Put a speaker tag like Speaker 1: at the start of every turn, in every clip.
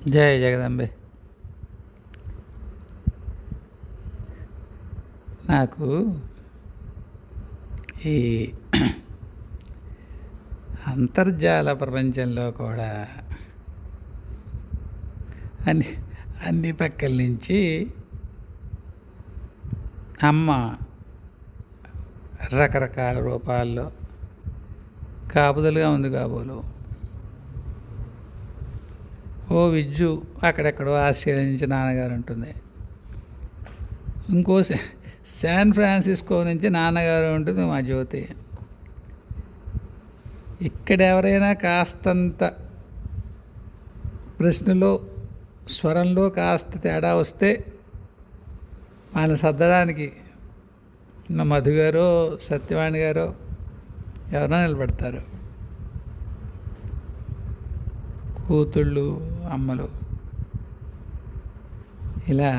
Speaker 1: జయ జగదంబే. నాకు ఈ అంతర్జాల ప్రపంచంలో కూడా అన్ని అన్ని పక్కల నుంచి అమ్మ రకరకాల రూపాల్లో కాపుదలుగా ఉంది కాబోలు. ఓ విజ్జు అక్కడెక్కడో ఆస్ట్రేలియా నుంచి నాన్నగారు ఉంటుంది. ఇంకో శాన్ ఫ్రాన్సిస్కో నుంచి నాన్నగారు ఉంటుంది మా జ్యోతి. ఇక్కడ ఎవరైనా కాస్తంత ప్రశ్నలో స్వరంలో కాస్త తేడా వస్తే వాళ్ళని సర్దడానికి మా మధు గారో సత్యవాణి గారో ఎవరైనా నిలబడతారు. కూతుళ్ళు అమ్మలు ఇలా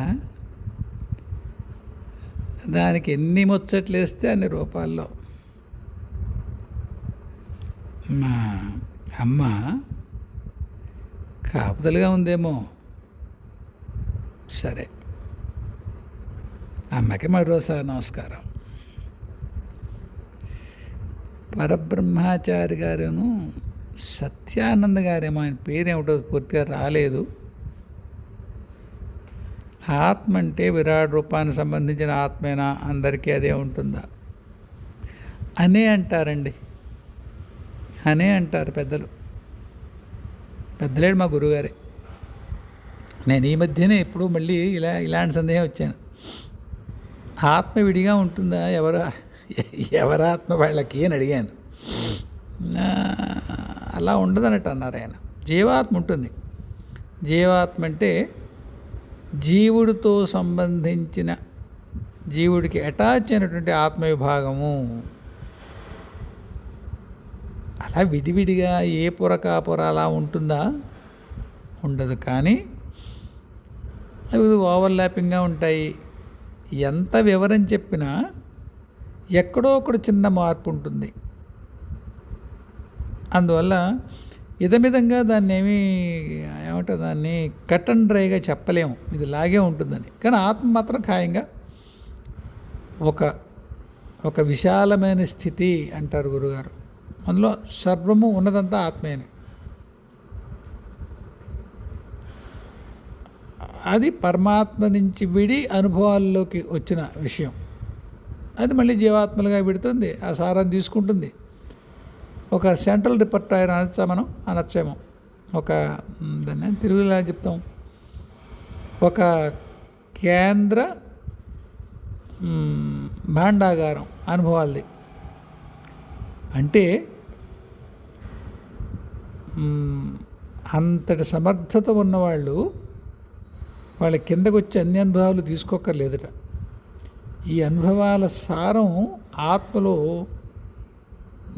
Speaker 1: దానికి ఎన్ని ముచ్చట్లు వేస్తే అన్ని రూపాల్లో. మా అమ్మ కాపుదలుగా ఉందేమో. సరే, అమ్మకి మరోసారి నమస్కారం. పరబ్రహ్మచారి గారును సత్యానంద గారేమో, ఆయన పేరేమిటో పూర్తిగా రాలేదు. ఆత్మ అంటే విరాట్ రూపానికి సంబంధించిన ఆత్మేనా, అందరికీ అదే ఉంటుందా అనే అంటారండి. అనే అంటారు పెద్దలు. పెద్దలేడు మా గురువుగారే. నేను ఈ మధ్యనే ఎప్పుడు మళ్ళీ ఇలాంటి సందేహం వచ్చాను. ఆత్మ విడిగా ఉంటుందా, ఎవరాత్మ వాళ్ళకి అని అడిగాను. అలా ఉండదన్నట్టు అన్నారు ఆయన. జీవాత్మ ఉంటుంది. జీవాత్మ అంటే జీవుడితో సంబంధించిన, జీవుడికి అటాచ్ అయినటువంటి ఆత్మ విభాగము. అలా విడివిడిగా ఏ పొర కాపుర అలా ఉంటుందా, ఉండదు. కానీ అవి ఓవర్లాపింగ్గా ఉంటాయి. ఎంత వివరం చెప్పినా ఎక్కడో ఒకటి చిన్న మార్పు ఉంటుంది. అందువల్ల ఇదమిదంగా దాన్ని ఏమంటారు, దాన్ని కట్ అండ్ డ్రైగా చెప్పలేము, ఇది లాగే ఉంటుందని. కానీ ఆత్మ మాత్రం ఖాయంగా ఒక విశాలమైన స్థితి అంటారు గురుగారు. అందులో సర్వము ఉన్నదంతా ఆత్మేనే. అది పరమాత్మ నుంచి విడి అనుభవాల్లోకి వచ్చిన విషయం. అది మళ్ళీ జీవాత్మలుగా విడుతుంది, ఆ సారాన్ని తీసుకుంటుంది. ఒక సెంట్రల్ రిపర్టాయర్ మనం అనొచ్చేమో. దాన్ని తెలుగులో చెప్తాం, ఒక కేంద్ర భాండాగారం అనుభవాలది. అంటే అంతటి సమర్థత ఉన్నవాళ్ళు వాళ్ళ కిందకు వచ్చి అన్ని అనుభవాలు తీసుకోక్కర్లేదట. ఈ అనుభవాల సారం ఆత్మలో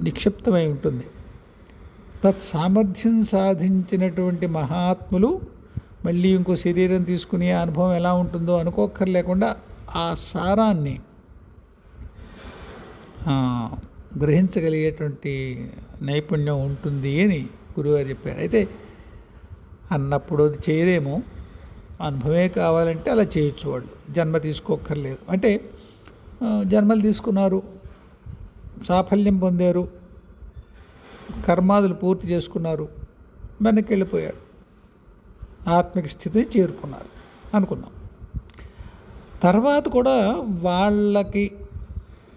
Speaker 1: నిక్షిప్తమై ఉంటుంది. తత్సామర్థ్యం సాధించినటువంటి మహాత్ములు మళ్ళీ ఇంకో శరీరం తీసుకుని ఆ అనుభవం ఎలా ఉంటుందో అనుకోక్కర్లేకుండా ఆ సారాన్ని గ్రహించగలిగేటువంటి నైపుణ్యం ఉంటుంది అని గురువుగారు చెప్పారు. అయితే అన్నప్పుడు అది చేయలేము, అనుభవమే కావాలంటే అలా చేయొచ్చు. వాళ్ళు జన్మ తీసుకోక్కర్లేదు. అంటే జన్మలు తీసుకున్నారు, సాఫల్యం పొందారు, కర్మాదులు పూర్తి చేసుకున్నారు, వెనక్కి వెళ్ళిపోయారు, ఆత్మిక స్థితిని చేరుకున్నారు అనుకుందాం. తర్వాత కూడా వాళ్ళకి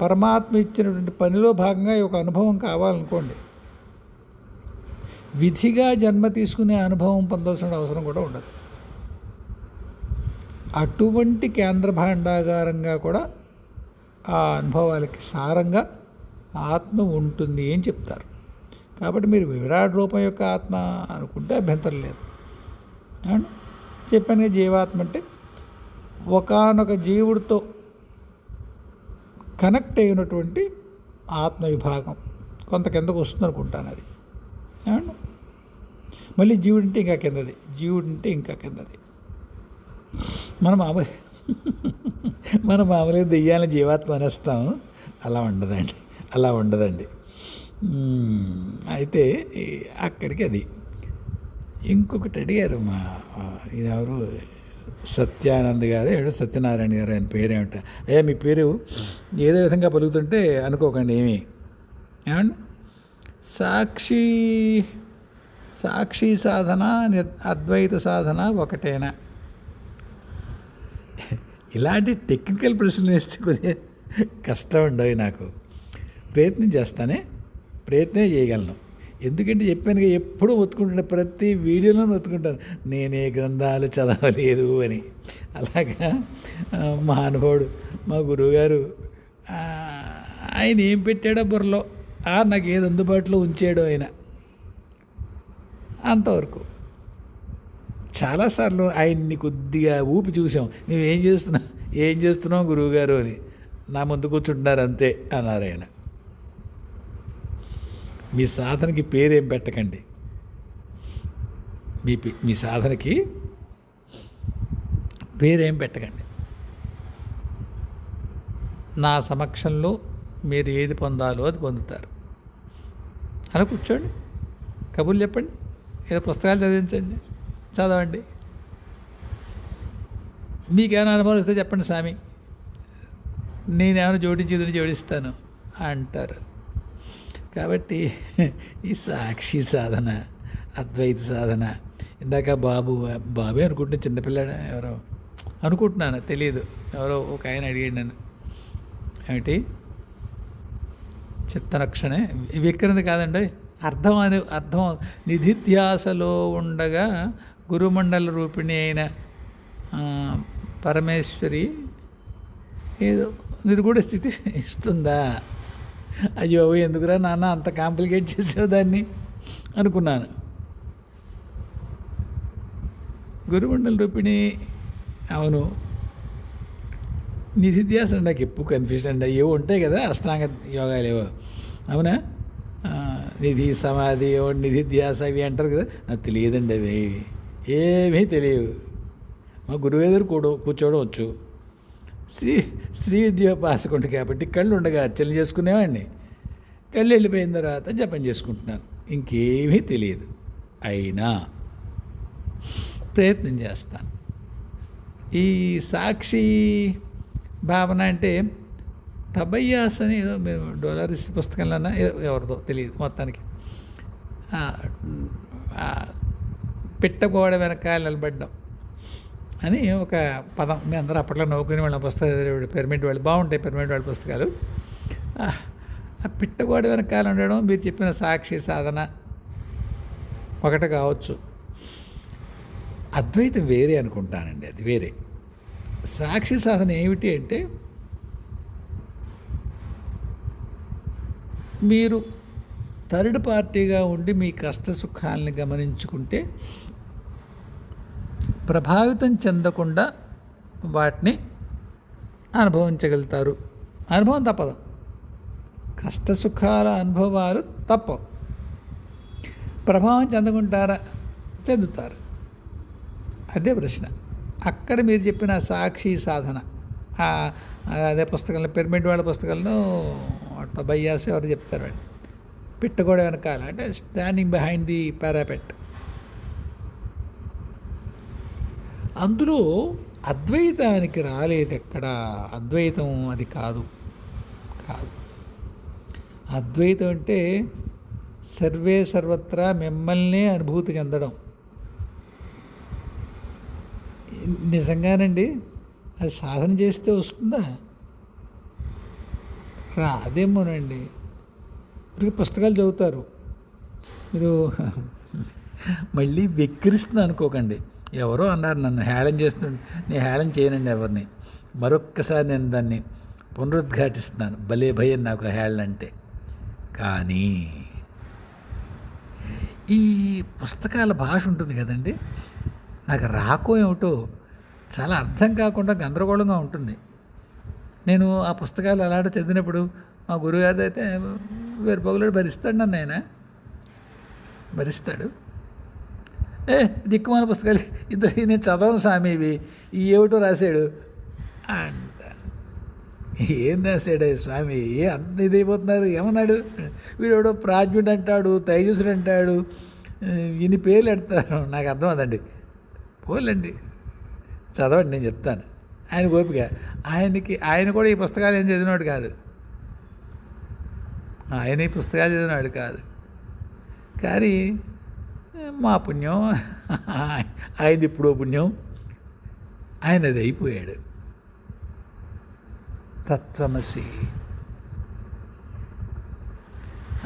Speaker 1: పరమాత్మ ఇచ్చినటువంటి పనిలో భాగంగా ఒక అనుభవం కావాలనుకోండి, విధిగా జన్మ తీసుకునే అనుభవం పొందాల్సిన అవసరం కూడా ఉండదు. అటువంటి కేంద్ర భాండాగారంగా కూడా ఆ అనుభవాలకి సారంగా ఆత్మ ఉంటుంది అని చెప్తారు. కాబట్టి మీరు విరాట్ రూపం యొక్క ఆత్మ అనుకుంటే అభ్యంతరం లేదు. చెప్పాను కదా, జీవాత్మ అంటే ఒకానొక జీవుడితో కనెక్ట్ అయినటువంటి ఆత్మ విభాగం. కొంత కిందకు వస్తుంది అనుకుంటాను అది. మళ్ళీ జీవుడింటే ఇంకా కిందది, జీవుడింటే ఇంకా కిందది. మన మామూలుగా దెయ్యాలని జీవాత్మ అనేస్తాం. అలా ఉండదండి. అయితే అక్కడికి అది ఇంకొకటి అడిగారు ఇది ఎవరు సత్యానంద్ గారు ఏడు సత్యనారాయణ గారు ఆయన పేరేమిట మీ పేరు ఏదో విధంగా పలుకుతుంటే అనుకోకండి ఏమండి సాక్షి సాధన అద్వైత సాధన ఒకటేనా? ఇలాంటి టెక్నికల్ ప్రశ్నలు వేస్తే కొద్దిగా కష్టం ఉండవు. నాకు ప్రయత్నం చేయగలను. ఎందుకంటే చెప్పాను ఎప్పుడూ ఒత్తుకుంటాను, ప్రతి వీడియోలోనూ ఒత్తుకుంటాను నేనే గ్రంథాలు చదవలేదు అని. అలాగా మహానుభావుడు మా గురువుగారు ఆయన ఏం పెట్టాడో బుర్రలో నాకు ఏది అందుబాటులో ఉంచాడో ఆయన అంతవరకు. చాలాసార్లు ఆయన్ని కొద్దిగా ఊపి చూసాం, మేము ఏం చేస్తున్నాం గురువుగారు అని. నా ముందు కూర్చుంటున్నారు అంతే అన్నారు ఆయన. మీ సాధనకి పేరేం పెట్టకండి, మీ సాధనకి పేరేం పెట్టకండి. నా సమక్షంలో మీరు ఏది పొందాలో అది పొందుతారు. అలా కూర్చోండి, కబుర్లు చెప్పండి, ఏదో పుస్తకాలు చదవండి. మీకేమైనా అనుభవం వస్తే చెప్పండి స్వామి, నేనేమైనా జోడిస్తాను అంటారు. కాబట్టి ఈ సాక్షి సాధన, అద్వైత సాధన, ఇందాక బాబే అనుకుంటున్నా, చిన్నపిల్లాడు ఎవరో అనుకుంటున్నాను, తెలియదు, ఎవరో ఒక ఆయన అడిగాడు నన్ను, ఏమిటి చిత్తరక్షణే విక్రది కాదండి, అర్థం నిధిధ్యాసలో ఉండగా గురుమండల రూపిణి అయిన పరమేశ్వరి ఏదో నిర్గుణ స్థితి ఇస్తుందా? అయ్యో ఎందుకురా నాన్న అంత కాంప్లికేట్ చేసావు దాన్ని అనుకున్నాను. గురుమండల రూపిణి అవును, నిధిధ్యాస నాకు ఎప్పుడు కన్ఫ్యూజన్ అండి. ఏవో ఉంటాయి కదా అష్టాంగ యోగాలు ఏవో, అవునా? నిధి సమాధి నిధిధ్యాస అవి అంటారు కదా, నాకు తెలియదండి, అవి ఏమీ తెలియవు. మా గురువు ఎదురు కూర్చోవడం వచ్చు. శ్రీ విద్యోపాసకుండు కాబట్టి కళ్ళు ఉండగా అర్చన చేసుకునేవాడిని. కళ్ళు వెళ్ళిపోయిన తర్వాత జపం చేసుకుంటున్నాను, ఇంకేమీ తెలియదు. అయినా ప్రయత్నం చేస్తాను. ఈ సాక్షి భావన అంటే టబయ్యాస్ అని ఏదో మేము డోలారిస్ పుస్తకంలోనా ఏదో ఎవరిదో తెలియదు, మొత్తానికి పిట్టగోడ వెనకాల నిలబడ్డం అని ఒక పదం. మీ అందరూ అప్పట్లో నవ్వుకునే వాళ్ళ పుస్తకాలు పిరమిడ్ వాళ్ళు బాగుంటాయి, పిరమిడ్ వాళ్ళ పుస్తకాలు. ఆ పిట్టగోడ వెనకాల ఉండడం మీరు చెప్పిన సాక్షి సాధన ఒకటి కావచ్చు. అద్వైతం వేరే అనుకుంటానండి, అది వేరే. సాక్షి సాధన ఏమిటి అంటే మీరు థర్డ్ పార్టీగా ఉండి మీ కష్ట సుఖాలని గమనించుకుంటే ప్రభావితం చెందకుండా వాటిని అనుభవించగలుగుతారు. అనుభవం తప్పదు, కష్ట సుఖాల అనుభవాలు తప్పవు. ప్రభావం చెందుతారు. అదే ప్రశ్న. అక్కడ మీరు చెప్పిన సాక్షి సాధన, అదే పుస్తకంలో పిరమిడ్ వాళ్ళ పుస్తకాలను టబయ్యాస్ ఎవరు చెప్తారు వాళ్ళు, పిట్టగోడ వెనకాల అంటే స్టాండింగ్ బిహైండ్ ది పారాపెట్. అందులో అద్వైతానికి రాలేదు ఎక్కడ. అద్వైతం అది కాదు. అద్వైతం అంటే సర్వే సర్వత్రా మిమ్మల్నే అనుభూతి చెందడం. నిజంగానండి అది సాధన చేస్తే వస్తుందా? రాదేమోనండి. ఇప్పుడు పుస్తకాలు చదువుతారు మీరు, మళ్ళీ వెక్కిరిస్తుంది అనుకోకండి. ఎవరో అన్నారు నన్ను హేళన చేస్తుండే, నేను హేళన చేయనండి ఎవరిని. మరొక్కసారి నేను దాన్ని పునరుద్ఘాటిస్తున్నాను. భలే భయం నాకు హేళన అంటే. కానీ ఈ పుస్తకాల భాష ఉంటుంది కదండి, నాకు రాకో ఏమిటో చాలా అర్థం కాకుండా గందరగోళంగా ఉంటుంది. నేను ఆ పుస్తకాలు అలాంటి చదివినప్పుడు మా గురువుగారిది అయితే వేరుపొగలు భరిస్తాడు, నన్ను ఆయన భరిస్తాడు. దిక్కుమాల పుస్తకాలు ఇద్దరు నేను చదవను స్వామి, ఇవి ఏమిటో రాశాడు అంట. ఏం రాశాడు స్వామి, అంత ఇదైపోతున్నారు. ఏమన్నాడు వీడెవడో ప్రాజ్ఞుడు అంటాడు, తైజసుడు అంటాడు, ఇన్ని పేర్లు ఎడతారు, నాకు అర్థం అదండి. పోలండి, చదవండి, నేను చెప్తాను. ఆయన ఓపిక. ఆయన కూడా ఈ పుస్తకాలు ఏం చదివినాడు కాదు. ఆయన ఈ పుస్తకాలు చదివినాడు కాదు. కానీ మా పుణ్యం, ఆయనది ఇప్పుడో పుణ్యం, ఆయనది అయిపోయాడు. తత్వమసి.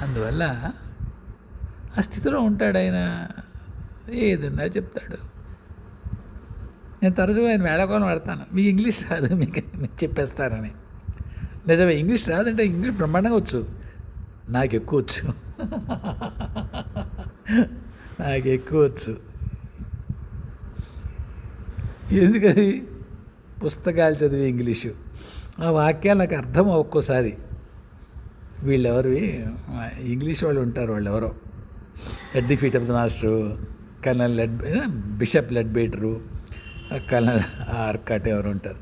Speaker 1: అందువల్ల ఆ స్థితిలో ఉంటాడు ఆయన. ఏదన్నా చెప్తాడు. నేను తరచుగా ఆయన వేళకోళం పెడతాను, మీకు ఇంగ్లీష్ రాదు, మీకు చెప్పేస్తారని. నిజమే, ఇంగ్లీష్ రాదంటే ఇంగ్లీష్ బ్రహ్మాండంగా వచ్చు, నాకు ఎక్కువ వచ్చు. నాకు ఎక్కువ వచ్చు. ఎందుకది? పుస్తకాలు చదివి ఇంగ్లీషు, ఆ వాక్యాలు నాకు అర్థం ఒక్కోసారి. వీళ్ళెవరివి ఇంగ్లీష్ వాళ్ళు ఉంటారు, వాళ్ళు ఎవరో at the feet of the master, colonel bishop Leadbeater, colonel Olcott ఎవరు ఉంటారు.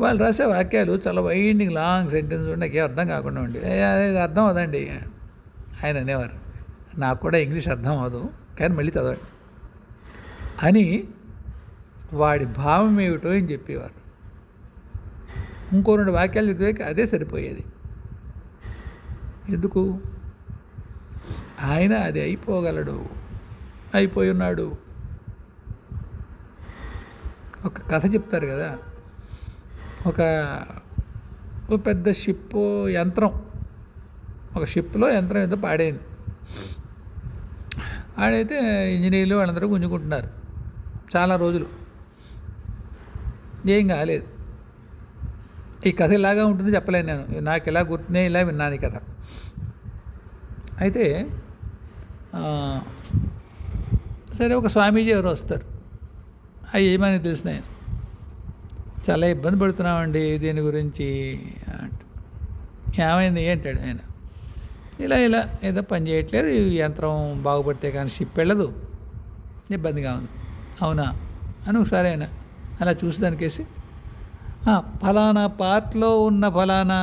Speaker 1: వాళ్ళు రాసే వాక్యాలు చాలా వైండింగ్ లాంగ్ సెంటెన్స్ ఉండి నాకు ఏం అర్థం కాకుండా ఉండి, అది అర్థం అవదండి ఆయన అనేవారు. నాకు కూడా ఇంగ్లీష్ అర్థం అవ్వదు, కానీ మళ్ళీ చదవండి అని వాడి భావం ఏమిటో అని చెప్పేవారు. ఇంకో 2 వాక్యాలు చదివాక అదే సరిపోయేది. ఎందుకు? ఆయన అది అయిపోగలడు, అయిపోయి ఉన్నాడు. ఒక కథ చెప్తారు కదా, ఒక పెద్ద షిప్పు యంత్రం, ఒక షిప్లో యంత్రం ఏదో పాడైంది. ఆడైతే ఇంజనీర్లు వాళ్ళందరూ గుంజుకుంటున్నారు చాలా రోజులు, ఏం కాలేదు. ఈ కథ ఇలాగా ఉంటుంది చెప్పలేను నేను, నాకు ఇలా గుర్తునే ఇలా విన్నాను ఈ కథ. అయితే సరే, ఒక స్వామీజీ ఎవరు వస్తారు. అవి ఏమని తెలిసిన ఆయన, చాలా ఇబ్బంది పడుతున్నామండి దీని గురించి అంట. ఏమైంది అంటాడు ఆయన. ఇలా ఏదో పని చేయట్లేదు, ఈ యంత్రం బాగుపడితే కానీ షిప్ వెళ్ళదు, ఇబ్బందిగా ఉంది. అవునా అని ఒకసారి ఆయన అలా చూసి దానికేసి, ఫలానా పార్ట్లో ఉన్న ఫలానా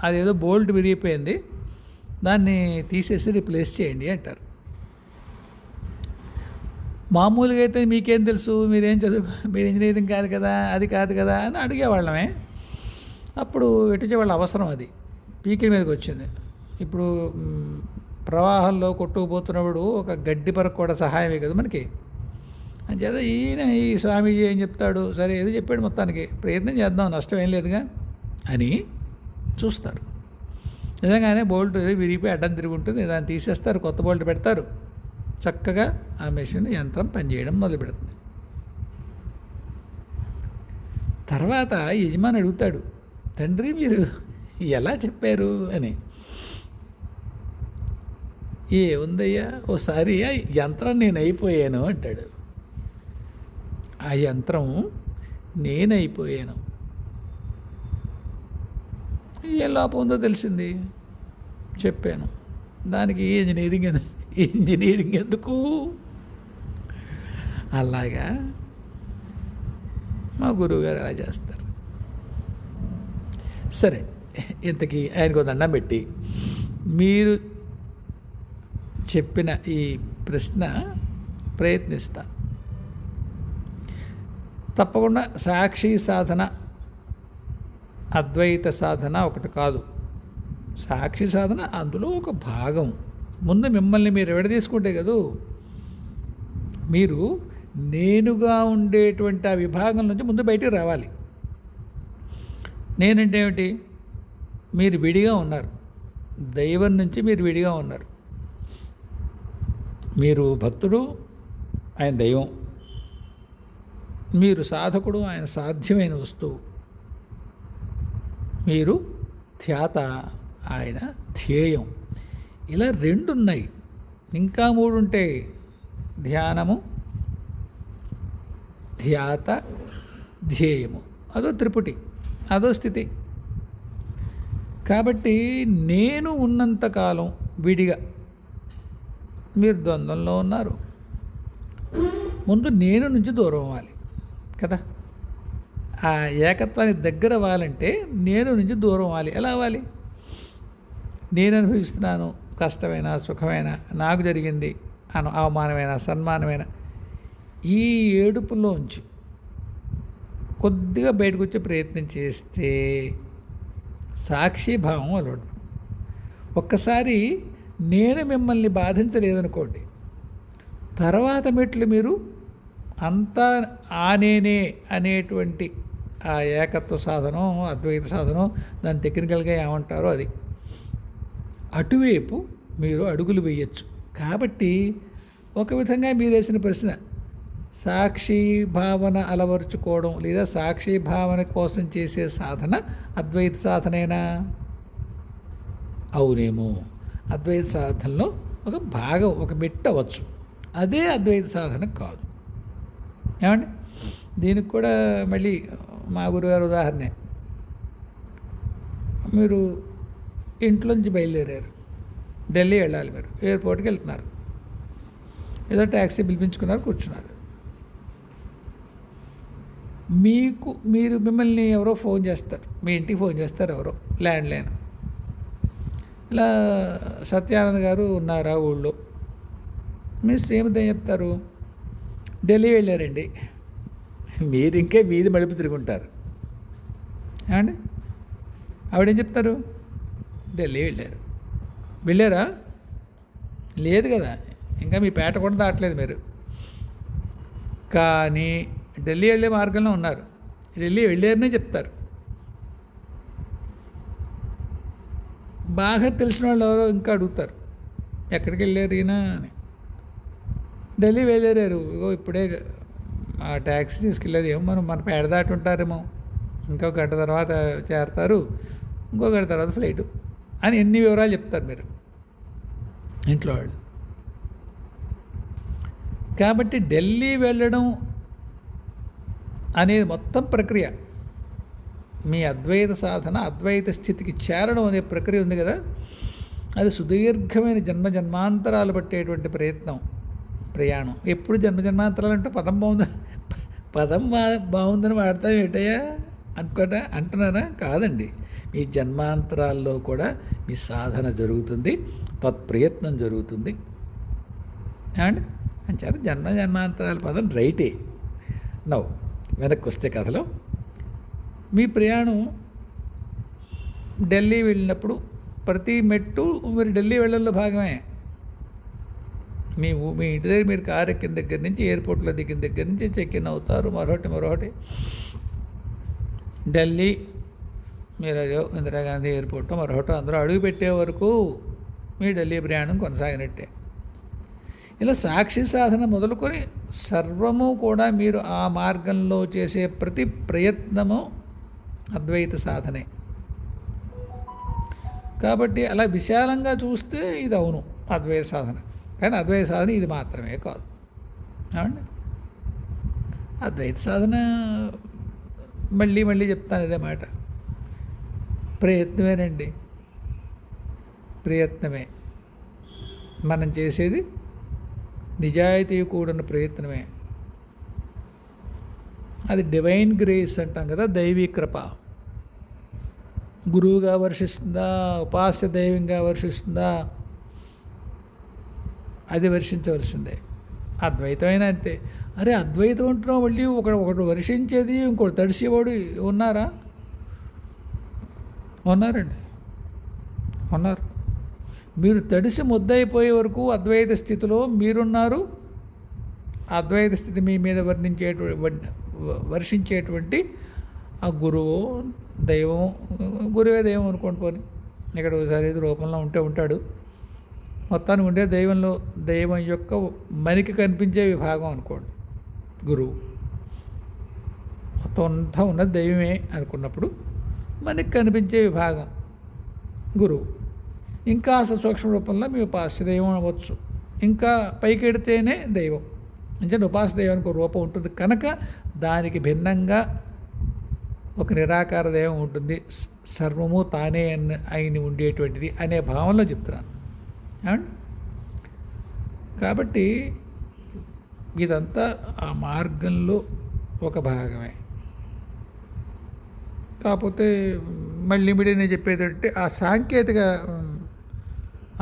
Speaker 1: అదేదో బోల్ట్ విరిగిపోయింది, దాన్ని తీసేసి రిప్లేస్ చేయండి అంటారు. మామూలుగా అయితే మీకేం తెలుసు, మీరేం మీరు ఇంజనీరింగ్ కాదు కదా, అది కాదు కదా అని అడిగేవాళ్ళమే. అప్పుడు ఎటుచే వాళ్ళ అవసరం అది పీకిల మీదకి వచ్చింది. ఇప్పుడు ప్రవాహంలో కొట్టుకుపోతున్నప్పుడు ఒక గడ్డి పరకు కూడా సహాయమే కదా మనకి. అంచేత ఈ స్వామీజీ ఏం చెప్తాడు, సరే ఏదో చెప్పాడు, మొత్తానికి ప్రయత్నం చేద్దాం, నష్టం ఏం లేదుగా అని చూస్తారు. నిజంగానే బోల్ట్ విరిగిపోయి అడ్డం తిరిగి ఉంటుంది, దాన్ని తీసేస్తారు, కొత్త బోల్ట్ పెడతారు, చక్కగా ఆ మెషిన్ యంత్రం పనిచేయడం మొదలు పెడుతుంది. తర్వాత యజమాని అడుగుతాడు, తండ్రి మీరు ఎలా చెప్పారు అని. ఏముందయ్యా, ఓసారి ఆ యంత్రం నేను అయిపోయాను అంటాడు. ఆ యంత్రం నేనైపోయాను. ఏ లోపం ఉందో తెలిసింది, చెప్పాను. దానికి ఇంజనీరింగ్ ఎందుకు? అలాగా మా గురువుగారు అలా చేస్తారు. సరే, ఇంతకీ ఆయనకు దండం పెట్టి మీరు చెప్పిన ఈ ప్రశ్న ప్రయత్నిస్తా. తప్పకుండా సాక్షి సాధన, అద్వైత సాధన ఒకటి కాదు, సాక్షి సాధన అందులో ఒక భాగం. ముందు మిమ్మల్ని మీరు విడదీసుకుంటే కదూ, మీరు నేనుగా ఉండేటువంటి ఆ విభాగం నుంచి ముందు బయటికి రావాలి. నేనంటే ఏమిటి? మీరు విడిగా ఉన్నారు, దైవం నుంచి మీరు విడిగా ఉన్నారు. మీరు భక్తుడు, ఆయన దైవం. మీరు సాధకుడు, ఆయన సాధ్యమైన వస్తువు. మీరు ధ్యాత, ఆయన ధ్యేయం. ఇలా 2 ఉన్నాయి, ఇంకా 3 ఉంటాయి. ధ్యానము, ధ్యాత, ధ్యేయము, అదో త్రిపుటి, అదో స్థితి. కాబట్టి నేను ఉన్నంతకాలం విడిగా మీరు ద్వంద్వంలో ఉన్నారు. ముందు నేను నుంచి దూరం అవ్వాలి కదా. ఆ ఏకత్వానికి దగ్గర అవ్వాలంటే నేను నుంచి దూరం అవ్వాలి. ఎలా అవ్వాలి? నేను అనుభవిస్తున్నాను, కష్టమైన సుఖమైన నాకు జరిగింది, అవమానమైన సన్మానమైన ఈ ఏడుపులోంచి కొద్దిగా బయటకు వచ్చే ప్రయత్నం చేస్తే సాక్షిభావం అలవాటు. ఒక్కసారి నేను మిమ్మల్ని బాధించలేదనుకోండి, తర్వాత మెట్లు మీరు అంతా నేనే అనేటువంటి ఆ ఏకత్వ సాధనం, అద్వైత సాధనం, దాన్ని టెక్నికల్గా ఏమంటారో అది, అటువైపు మీరు అడుగులు వేయచ్చు. కాబట్టి ఒక విధంగా మీరు వేసిన ప్రశ్న, సాక్షి భావన అలవరుచుకోవడం లేదా సాక్షి భావన కోసం చేసే సాధన అద్వైత సాధనేనా? అవునేమో, అద్వైత సాధనలో ఒక భాగం, ఒక మెట్టు అవ్వచ్చు. అదే అద్వైత సాధన కాదు. ఏమండి, దీనికి కూడా మళ్ళీ మా గురుగారు ఉదాహరణే. మీరు ఇంట్లోంచి బయలుదేరారు, ఢిల్లీ వెళ్ళాలి, మీరు ఎయిర్పోర్ట్కి వెళ్తున్నారు, ఏదో ట్యాక్సీ పిలిపించుకున్నారు, కూర్చున్నారు. మిమ్మల్ని ఎవరో ఫోన్ చేస్తారు, మీ ఇంటికి ఫోన్ చేస్తారు ఎవరో, ల్యాండ్లైన్. ఇలా సత్యానంద్ గారు ఉన్నారా ఊళ్ళో? మీ శ్రీమతి ఏం చెప్తారు? ఢిల్లీ వెళ్ళారండి. మీరు ఇంకే వీధి మడిపి తిరుగుంటారు. ఏమండి, ఆవిడేం చెప్తారు? ఢిల్లీ వెళ్ళారా? లేదు కదా, ఇంకా మీ పేట కూడా దాటలేదు మీరు. కానీ ఢిల్లీ వెళ్ళే మార్గంలో ఉన్నారు, ఢిల్లీ వెళ్ళారనే చెప్తారు. బాగా తెలిసిన వాళ్ళు ఎవరో ఇంకా అడుగుతారు, ఎక్కడికి వెళ్ళారు ఈయన అని. ఢిల్లీ వెళ్ళారు, ఇప్పుడే ఆ ట్యాక్సీ తీసుకెళ్ళేది, ఏమో మన పేడ దాటి ఉంటారేమో, ఇంకో గంట తర్వాత చేరతారు, ఇంకో గంట తర్వాత ఫ్లైటు అని ఎన్ని వివరాలు చెప్తారు మీరు ఇంట్లో వాళ్ళు. కాబట్టి ఢిల్లీ వెళ్ళడం అనేది మొత్తం ప్రక్రియ, మీ అద్వైత సాధన, అద్వైత స్థితికి చేరడం అనే ప్రక్రియ ఉంది కదా, అది సుదీర్ఘమైన జన్మాంతరాలు పట్టేటువంటి ప్రయాణం. ఎప్పుడు జన్మాంతరాలు అంటే పదం బాగుందని వాడతాం ఏంటయ్యా అంటున్నారా? కాదండి, మీ జన్మాంతరాల్లో కూడా మీ సాధన జరుగుతుంది, తత్ప్రయత్నం జరుగుతుంది. ఏమండి, అంచారు జన్మాంతరాల పదం రైటే. వెనక్కి వస్తే కథలో, మీ ప్రయాణం ఢిల్లీ వెళ్ళినప్పుడు ప్రతి మెట్టు మీరు ఢిల్లీ వెళ్ళడంలో భాగమే. మీ ఇంటి దగ్గర మీరు కారు ఎక్కిన దగ్గర నుంచి, ఎయిర్పోర్ట్లో దిగిన దగ్గర నుంచి చెక్ ఇన్ అవుతారు, మరొకటి ఢిల్లీ, మీరు ఇందిరాగాంధీ ఎయిర్పోర్ట్ మరొకటి అందరూ అడుగు పెట్టే వరకు మీ ఢిల్లీ ప్రయాణం కొనసాగినట్టే. ఇలా సాక్షి సాధన మొదలుకొని సర్వము కూడా మీరు ఆ మార్గంలో చేసే ప్రతి ప్రయత్నము అద్వైత సాధనే. కాబట్టి అలా విశాలంగా చూస్తే ఇది అవును అద్వైత సాధన. కానీ అద్వైత సాధన ఇది మాత్రమే కాదు. ఏమండి, అద్వైత సాధన మళ్ళీ చెప్తాను ఇదే మాట, ప్రయత్నమేనండి, ప్రయత్నమే. మనం చేసేది నిజాయితీ కూడిన ప్రయత్నమే. అది డివైన్ గ్రేస్ అంటాం కదా, దైవీ కృప. గురువుగా వర్షిస్తుందా, ఉపాస్య దైవంగా వర్షిస్తుందా, అది వర్షించవలసిందే. అద్వైతమైన అంటే, అరే అద్వైతం అంటున్నాం, మళ్ళీ ఒకటి వర్షించేది ఇంకోటి తడిసేవాడు ఉన్నారా? ఉన్నారండి, ఉన్నారు. మీరు తడిసి ముద్దయిపోయే వరకు అద్వైత స్థితిలో మీరున్నారు. అద్వైత స్థితి మీ మీద వర్షించేటువంటి ఆ గురువు దైవం, గురువే దైవం అనుకోండి. పోని ఇక్కడ ఒకసారి రూపంలో ఉంటాడు, మొత్తానికి ఉండే దైవం యొక్క మనకి కనిపించే విభాగం అనుకోండి గురువు. మొత్తం అంతా ఉన్నది దైవమే అనుకున్నప్పుడు మనకి కనిపించే విభాగం గురువు. ఇంకా సూక్ష్మ రూపంలో మీ ఉపాస్య దైవం అవ్వచ్చు. ఇంకా పైకెడితేనే దైవం, అంటే ఉపాస్య దైవానికి ఒక రూపం ఉంటుంది కనుక దానికి భిన్నంగా ఒక నిరాకార దైవం ఉంటుంది, సర్వము తానే అయిన ఉండేటువంటిది అనే భావంలో చెప్తున్నాను. ఏమండి, కాబట్టి ఇదంతా ఆ మార్గంలో ఒక భాగమే. కాకపోతే మళ్ళీ నేను చెప్పేది అంటే ఆ సాంకేతిక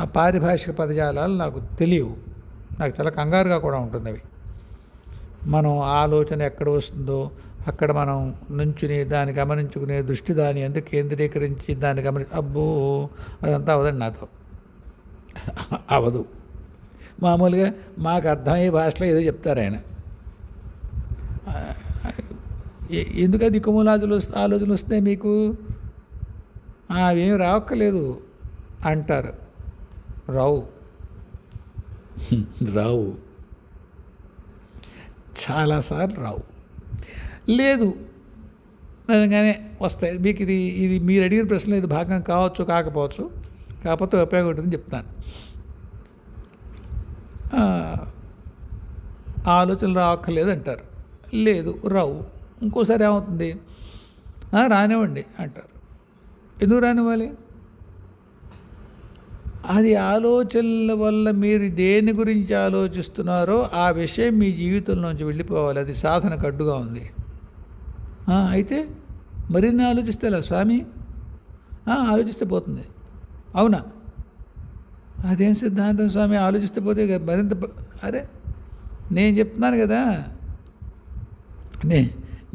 Speaker 1: ఆ పారిభాషిక పదజాలాలు నాకు తెలియవు. నాకు చాలా కంగారుగా కూడా ఉంటుంది అవి. మనం ఆలోచన ఎక్కడ వస్తుందో అక్కడ మనం నుంచుని దాన్ని గమనించుకునే దృష్టి దాని ఎందుకు కేంద్రీకరించి దాన్ని అబ్బో అదంతా అవదండి నాతో. అవదు. మామూలుగా మాకు అర్థమయ్యే భాషలో ఏదో చెప్తారు ఆయన. ఎందుకు దిక్కుమూలాదులు ఆలోచనలు వస్తాయి మీకు, అవేమి రావక్కర్లేదు అంటారు. రావు రావు చాలాసార్లు రావు. లేదు, నిజంగానే వస్తాయి. మీకు ఇది మీరు అడిగిన ప్రశ్నలో ఇది భాగం కావచ్చు కాకపోవచ్చు, కాకపోతే ఉపయోగం ఉంటుందని చెప్తాను. ఆలోచనలు రావక్కర్లేదు అంటారు. లేదు, రావు. ఇంకోసారి ఏమవుతుంది, రానివ్వండి అంటారు. ఎందుకు రానివ్వాలి? అది ఆలోచనల వల్ల మీరు దేని గురించి ఆలోచిస్తున్నారో ఆ విషయం మీ జీవితంలోంచి వెళ్ళిపోవాలి. అది సాధనకు అడ్డుగా ఉంది. అయితే మరిన్ని ఆలోచిస్తే ఎలా స్వామి? ఆలోచిస్తే పోతుంది. అవునా? అదేం సిద్ధాంతం స్వామి, ఆలోచిస్తే పోతే మరింత. అరే నేను చెప్తున్నాను కదా,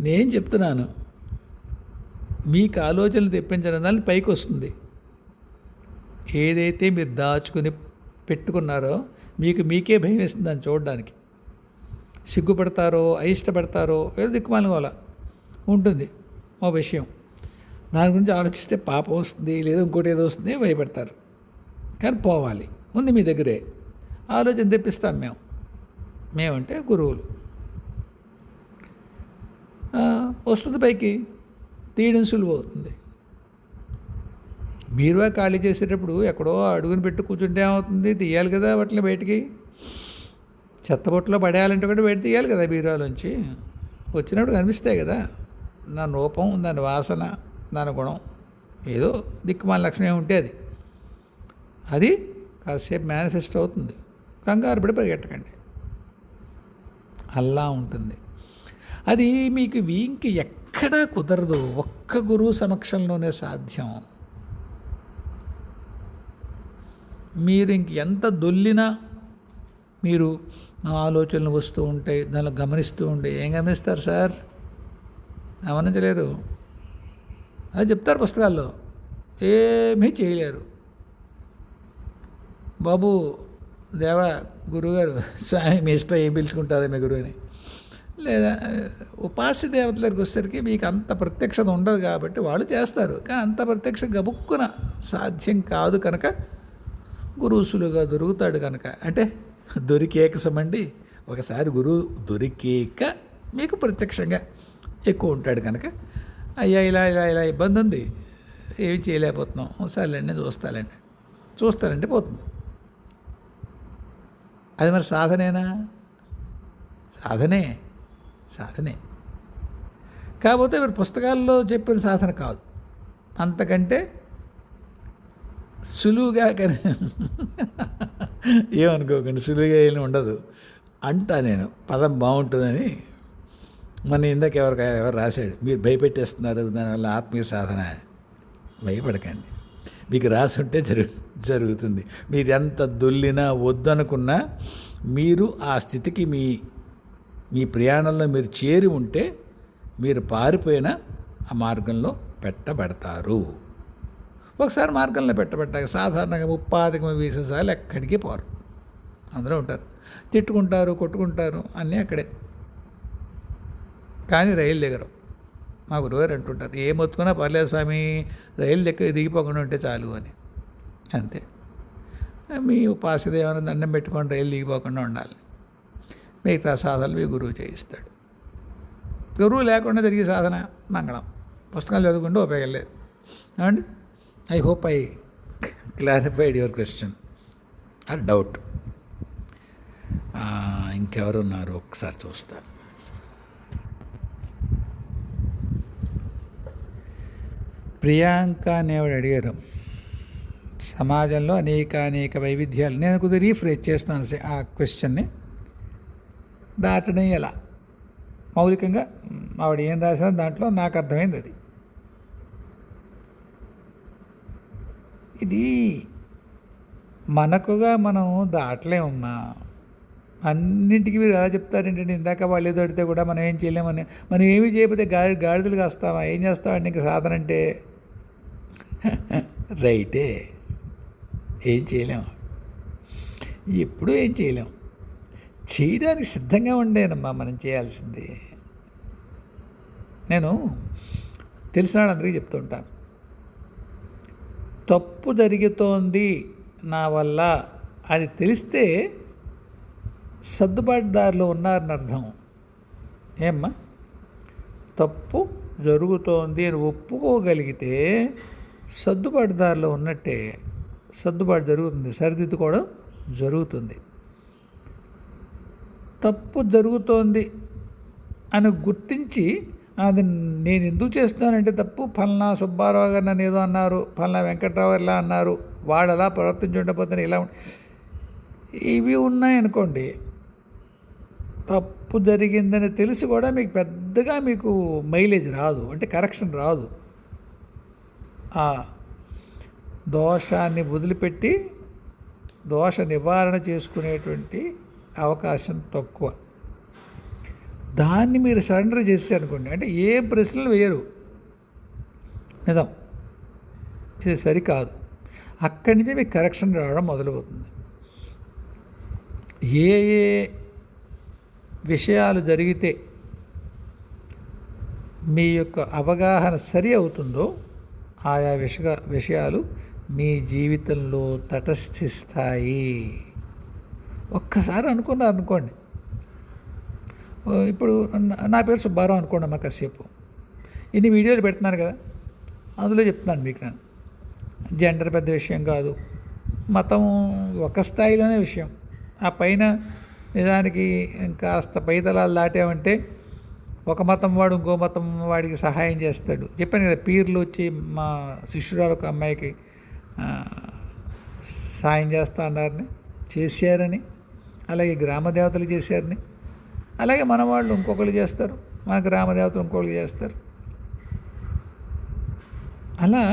Speaker 1: నేను చెప్తున్నాను, మీకు ఆలోచనలు తెప్పించడం దాన్ని పైకి వస్తుంది. ఏదైతే మీరు దాచుకుని పెట్టుకున్నారో మీకే భయం వేస్తుంది దాన్ని చూడడానికి. సిగ్గుపడతారో అయిష్టపడతారో ఏదో దిక్కుమాలిన వాళ్ళ ఉంటుంది ఓ విషయం. దాని గురించి ఆలోచిస్తే పాపం వస్తుంది, లేదా ఇంకోటి ఏదో వస్తుంది, భయపడతారు. కానీ పోవాలి, ఉంది మీ దగ్గరే. ఆలోచన తెప్పిస్తాం మేమంటే గురువులు. వస్తుంది పైకి, తీయడం సులువు అవుతుంది. బీరువా ఖాళీ చేసేటప్పుడు ఎక్కడో అడుగుని పెట్టి కూర్చుంటే ఏమవుతుంది, తీయాలి కదా వాటిని బయటికి. చెత్తబొట్టులో పడేయాలంటే కూడా బయట తీయాలి కదా బీరువాలోంచి. వచ్చినప్పుడు కనిపిస్తాయి కదా దాని రూపం, దాని వాసన, దాని గుణం, ఏదో దిక్కుమాల లక్షణం ఉంటే అది కాసేపు మేనిఫెస్ట్ అవుతుంది. కంగారు పడి పరిగెట్టకండి, అలా ఉంటుంది. అది మీకు ఇంక ఎక్కడా కుదరదు, ఒక్క గురువు సమక్షంలోనే సాధ్యం. మీరు ఇంక ఎంత దొల్లినా మీరు ఆలోచనలు వస్తూ ఉంటాయి, దానిలో గమనిస్తూ ఉంటే ఏం గమనిస్తారు సార్? గమనించలేరు. అది చెప్తారు పుస్తకాల్లో, ఏమీ చేయలేరు. బాబు దేవా గురువుగారు, స్వామి మీ ఇష్టం ఏం పిలుచుకుంటారా మీ గురువుని. లేదా ఉపాస్య దేవతల దగ్గరికి వచ్చేసరికి మీకు అంత ప్రత్యక్షత ఉండదు కాబట్టి వాళ్ళు చేస్తారు. కానీ అంత ప్రత్యక్ష గబుక్కున సాధ్యం కాదు కనుక గురువు సులువుగా దొరుకుతాడు కనుక. అంటే దొరికేక సమండి, ఒకసారి గురువు దొరికేక మీకు ప్రత్యక్షంగా ఎక్కువ ఉంటాడు కనుక, అయ్యా ఇలా ఇబ్బంది ఉంది, ఏమి చేయలేకపోతున్నాం, సర్లేండి చూస్తానంటే పోతుంది. అది మరి సాధనేనా? సాధనే. కాకపోతే మీరు పుస్తకాల్లో చెప్పిన సాధన కాదు, అంతకంటే సులువుగా. కానీ ఏమనుకోకండి, సులువుగా ఏమి ఉండదు అంటా నేను, పదం బాగుంటుందని. మన ఇందాక ఎవరు రాశాడు, మీరు భయపెట్టేస్తున్నారు దానివల్ల ఆత్మీయ సాధన. భయపడకండి, మీకు రాసి ఉంటే జరుగుతుంది. మీరు ఎంత దొల్లినా వద్దనుకున్నా మీరు ఆ స్థితికి మీ ప్రయాణంలో మీరు చేరి ఉంటే మీరు పారిపోయిన ఆ మార్గంలో పెట్టబడతారు. ఒకసారి మార్గంలో పెట్టబడ్డాక సాధారణంగా 30-20 సార్లు ఎక్కడికి పోరు, అందరూ ఉంటారు, తిట్టుకుంటారు, కొట్టుకుంటారు, అన్నీ అక్కడే. కానీ రైలు దిగరు. మా గురువుగారు అంటుంటారు, ఏం మొత్తుకున్నా పర్లేదు స్వామి, రైలు దిగిపోకుండా ఉంటే చాలు అని. అంతే. మీ ఉపాసదేవన దండం పెట్టుకొని రైలు దిగిపోకుండా ఉండాలి. మిగతా సాధనలు మీ గురువు చేయిస్తాడు. గురువు లేకుండా జరిగే సాధన మంగళం. పుస్తకాలు చదువుకుంటే ఉపయోగం లేదు. ఏమండి? I hope I clarified your question are doubt. ఇంకెవరు ఉన్నారు ఒకసారి చూస్తాను. ప్రియాంక అనేవాడు అడిగారు, సమాజంలో అనేక వైవిధ్యాలు. నేను కొద్దిగా రీఫ్రెష్ చేస్తాను ఆ క్వశ్చన్ని. దాటడం ఎలా? మౌలికంగా ఆవిడ ఏం రాసినా దాంట్లో నాకు అర్థమైంది అది. ఇది మనకుగా మనం దాటలేమమ్మా. అన్నింటికి మీరు ఎలా చెప్తారేంటంటే, ఇందాక వాళ్ళు ఏదో అడిగితే కూడా మనం ఏం చేయలేమని. మనం ఏమీ చేయకపోతే గాడిదలు కాస్తామా? ఏం చేస్తామండి ఇంక సాధన అంటే? రైటే, ఏం చేయలేము, ఎప్పుడూ ఏం చేయలేము. చేయడానికి సిద్ధంగా ఉండేనమ్మా మనం చేయాల్సింది. నేను తెలిసిన వాళ్ళందరికీ చెప్తూ ఉంటాను, తప్పు జరుగుతోంది నా వల్ల అది తెలిస్తే సర్దుబాటుదారిలో ఉన్నారని అర్థం. ఏమ్మా, తప్పు జరుగుతోంది అని ఒప్పుకోగలిగితే సర్దుబాటుదారిలో ఉన్నట్టే. సర్దుబాటు జరుగుతుంది, సరిదిద్దుకోవడం జరుగుతుంది. తప్పు జరుగుతోంది అని గుర్తించి, అది నేను ఎందుకు చేస్తున్నానంటే తప్పు, ఫలానా సుబ్బారావు గారు నన్ను ఏదో అన్నారు, ఫలానా వెంకట్రావు ఇలా అన్నారు, వాడు అలా ప్రవర్తించుండకపోతే ఇలా ఇవి ఉన్నాయనుకోండి, తప్పు జరిగిందని తెలిసి కూడా మీకు పెద్దగా మీకు మైలేజ్ రాదు, అంటే కరెక్షన్ రాదు. ఆ దోషాన్ని వదిలిపెట్టి దోష నివారణ చేసుకునేటువంటి అవకాశం తక్కువ. దాన్ని మీరు సరెండర్ చేశారనుకోండి, అంటే ఏ ప్రశ్నలు వేయరు, నిజం ఇది సరికాదు, అక్కడి నుంచే మీకు కరెక్షన్ రావడం మొదలవుతుంది. ఏ ఏ విషయాలు జరిగితే మీ యొక్క అవగాహన సరి అవుతుందో ఆయా విషయాలు మీ జీవితంలో తటస్థిస్తాయి. ఒక్కసారి అనుకోండి, ఇప్పుడు నా పేరు సుబ్బారావు అనుకోండి అమ్మా, కాసేపు ఇన్ని వీడియోలు పెడుతున్నాను కదా, అందులో చెప్తున్నాను మీకు, నేను జెండర్ పెద్ద విషయం కాదు, మతం ఒక స్థాయిలోనే విషయం. ఆ పైన నిజానికి కాస్త పైతలాలు దాటామంటే ఒక మతం వాడు ఇంకో మతం వాడికి సహాయం చేస్తాడు. చెప్పాను కదా, పీర్లు వచ్చి మా శిష్యురాలు ఒక అమ్మాయికి సాయం చేస్తా అన్నారని, చేశారని, అలాగే గ్రామ దేవతలు చేశారని, అలాగే మన వాళ్ళు ఇంకొకరు చేస్తారు, మన గ్రామ దేవతలు ఇంకొకరు చేస్తారు. అలా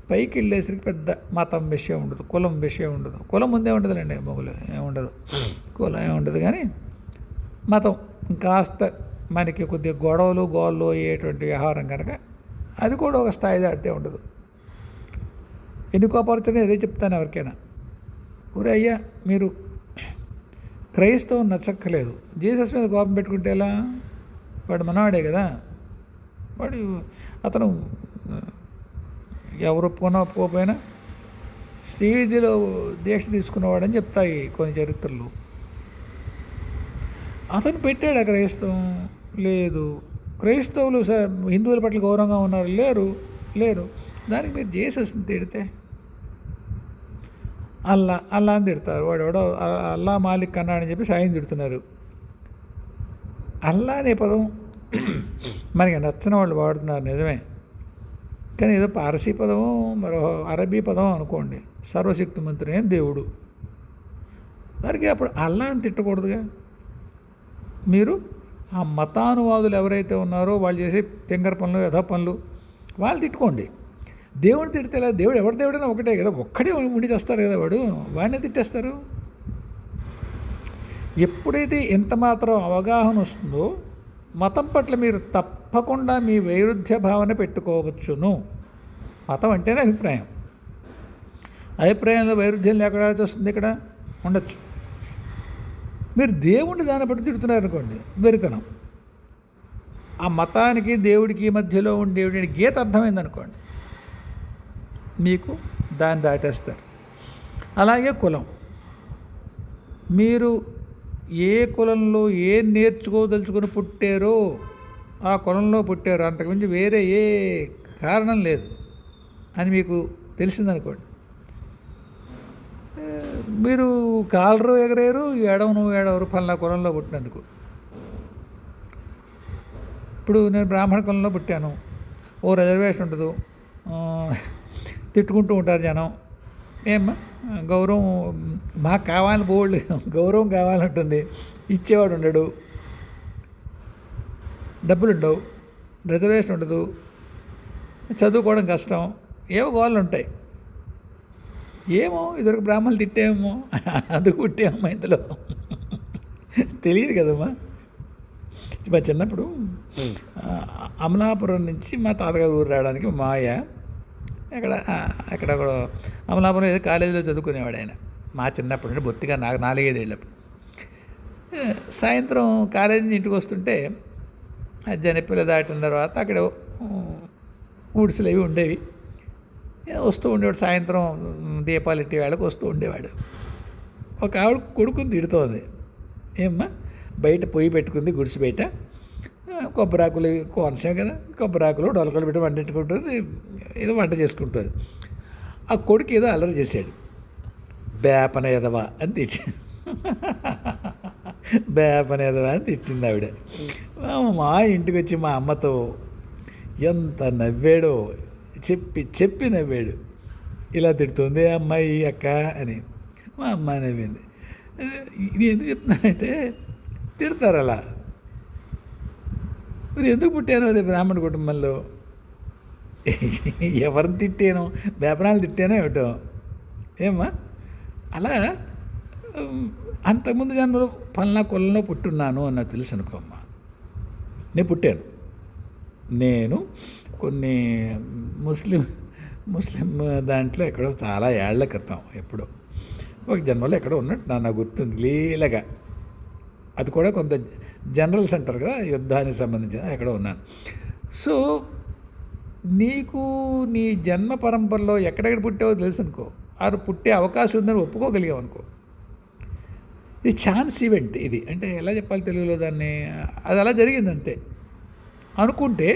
Speaker 1: పైకి వెళ్ళేసరికి పెద్ద మతం విషయం ఉండదు, కులం విషయం ఉండదు. కులం ముందే ఉండదులేండి, మొగులు ఏముండదు, కులం ఏముండదు. కానీ మతం కాస్త మనకి కొద్దిగా గోళ్ళు అయ్యేటువంటి వ్యవహారం కనుక అది కూడా ఒక స్థాయి దాటితే ఉండదు. ఎన్ని కోపడుతున్నాయి అదే చెప్తాను ఎవరికైనా, ఊరే అయ్యా మీరు క్రైస్తవం నచ్చక్కలేదు, జీసస్ మీద కోపం పెట్టుకుంటే ఎలా? వాడు మనవాడే కదా, అతను ఎవరు ఒప్పుకోకపోయినా శ్రీవిధిలో దీక్ష తీసుకున్నవాడని చెప్తాయి కొన్ని చరిత్రలు. అతను పెట్టాడు క్రైస్తవం లేదు, క్రైస్తవులు హిందువుల పట్ల గౌరవంగా ఉన్నారు లేరు. దానికి మీరు జీసస్ని తిడితే అల్లా అని తిడతారు. వాడెవడో అల్లా మాలిక్ అన్నాడని చెప్పి సాయం తిడుతున్నారు. అల్లా అనే పదం మనకి నచ్చిన వాళ్ళు వాడుతున్నారు నిజమే, కానీ ఏదో పారసీ పదము మరో అరబీ పదం అనుకోండి, సర్వశక్తిమంతుడే దేవుడు. దానికి అప్పుడు అల్లా అని తిట్టకూడదుగా. మీరు ఆ మతానువాదులు ఎవరైతే ఉన్నారో వాళ్ళు చేసే తెంగర పనులు యథా పనులు వాళ్ళు తిట్టుకోండి. దేవుడిని తిడితే ఎలా? దేవుడు ఎవరి దేవుడైనా ఒకటే కదా, ఒక్కడే ఉండి చేస్తారు కదా, వాడినే తిట్టేస్తారు. ఎప్పుడైతే ఎంత మాత్రం అవగాహన వస్తుందో మతం పట్ల మీరు తప్పకుండా మీ వైరుధ్య భావన పెట్టుకోవచ్చును. మతం అంటేనే అభిప్రాయంలో వైరుధ్యం లేకుండా వస్తుంది, ఇక్కడ ఉండొచ్చు. మీరు దేవుడిని దాన్ని బట్టి తిడుతున్నారు అనుకోండి, వెరితనం. ఆ మతానికి దేవుడికి మధ్యలో ఉండే గీత అర్థమైందనుకోండి, మీకు దాన్ని దాటేస్తారు. అలాగే కులం, మీరు ఏ కులంలో ఏం నేర్చుకోదలుచుకుని పుట్టారో ఆ కులంలో పుట్టారు, అంతకుమించి వేరే ఏ కారణం లేదు అని మీకు తెలిసిందనుకోండి, మీరు కాలరు ఎగరేరు, ఏడవరు ఫలానా కులంలో పుట్టినందుకు. ఇప్పుడు నేను బ్రాహ్మణ కులంలో పుట్టాను, ఓ రిజర్వేషన్ ఉండదు, తిట్టుకుంటూ ఉంటారు జనం. ఏమ్మా గౌరవం మాకు కావాలి, బోల్డ్ గౌరవం కావాలంటుంది, ఇచ్చేవాడు ఉండడు, డబ్బులు ఉండవు, రిజర్వేషన్ ఉండదు, చదువుకోవడం కష్టం, ఏవో గోళ్ళు ఉంటాయి. ఏమో ఇదివరకు బ్రాహ్మణులు తిట్టేమో అందుకు పుట్టేమో ఇందులో. తెలియదు కదమ్మా. మా చిన్నప్పుడు అమలాపురం నుంచి మా తాతగారు ఊరు రావడానికి మాయ అక్కడ కూడా అమలాపురం ఏదో కాలేజీలో చదువుకునేవాడు ఆయన. మా చిన్నప్పుడు అంటే బొత్తిగా నాకు 4-5 ఏళ్ళప్పుడు. సాయంత్రం కాలేజీ నుంచి ఇంటికి వస్తుంటే జనపిల్ల దాటిన తర్వాత అక్కడ గుడిసెలు అవి ఉండేవి. వస్తూ ఉండేవాడు. సాయంత్రం దీపాలు ఇట్టి వేళకు వస్తూ ఉండేవాడు. ఒక ఆవిడ కొడుకుని తిడుతోంది. ఏమ్మా, బయట పొయ్యి పెట్టుకుంది గుడిసె బయట, కొబ్బరాకులు కోనసే కదా, కొబ్బరాకులు డొలకలు పెట్టి వండించుకుంటుంది, ఏదో వంట చేసుకుంటుంది. ఆ కొడుకు ఏదో అల్లరి చేశాడు. బేపన ఎదవా అని బేపన ఎదవా అని తిట్టింది ఆవిడ. మా ఇంటికి వచ్చి మా అమ్మతో ఎంత నవ్వాడో, చెప్పి నవ్వాడు. ఇలా తిడుతుంది అమ్మాయి అక్క అని. మా అమ్మ నవ్వింది. ఇది ఎందుకు చెప్తున్నానంటే, తిడతారు అలా. మరి ఎందుకు పుట్టాను అదే బ్రాహ్మణ కుటుంబంలో? ఎవరిని తిట్టానో, బేపనాలు తిట్టానో ఏమిటో. ఏమ్మా, అలా అంతకుముందు జన్మలో పలానా కులంలో పుట్టున్నాను అన్నది తెలుసు అనుకోమ్మా. నేను పుట్టాను. నేను కొన్ని ముస్లిం దాంట్లో ఎక్కడో చాలా ఏళ్ల క్రితం ఎప్పుడో ఒక జన్మలో ఎక్కడో ఉన్నట్టు నాకు గుర్తుంది లీలగా. అది కూడా కొంత జనరల్స్ అంటారు కదా, యుద్ధానికి సంబంధించిన ఎక్కడో ఉన్నాను. సో నీకు నీ జన్మ పరంపరలో ఎక్కడెక్కడ పుట్టావో తెలుసు అనుకో, ఆ పుట్టే అవకాశం ఉందని ఒప్పుకోగలిగావు అనుకో. ఇది ఛాన్స్ ఈవెంట్. ఇది అంటే ఎలా చెప్పాలి తెలుగులో దాన్ని, అది అలా జరిగింది అంతే. అనుకుంటే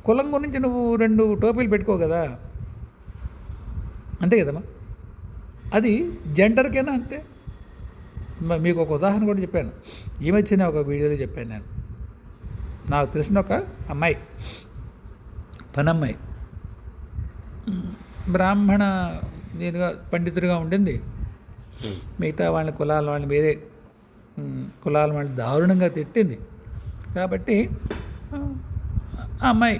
Speaker 1: కులం గురించి నువ్వు 2 టోపీలు పెట్టుకో కదా, అంతే కదమ్మా. అది జెండర్కైనా అంతే. మీకు ఒక ఉదాహరణ కూడా చెప్పాను, ఈ మధ్యనే ఒక వీడియోలో చెప్పాను నేను. నాకు తెలిసిన ఒక అమ్మాయి, పనమ్మాయి, బ్రాహ్మణ నేనుగా పండితుడిగా ఉండింది. మిగతా వాళ్ళ వాళ్ళని వేరే కులాల వాళ్ళని దారుణంగా తిట్టింది. కాబట్టి ఆ అమ్మాయి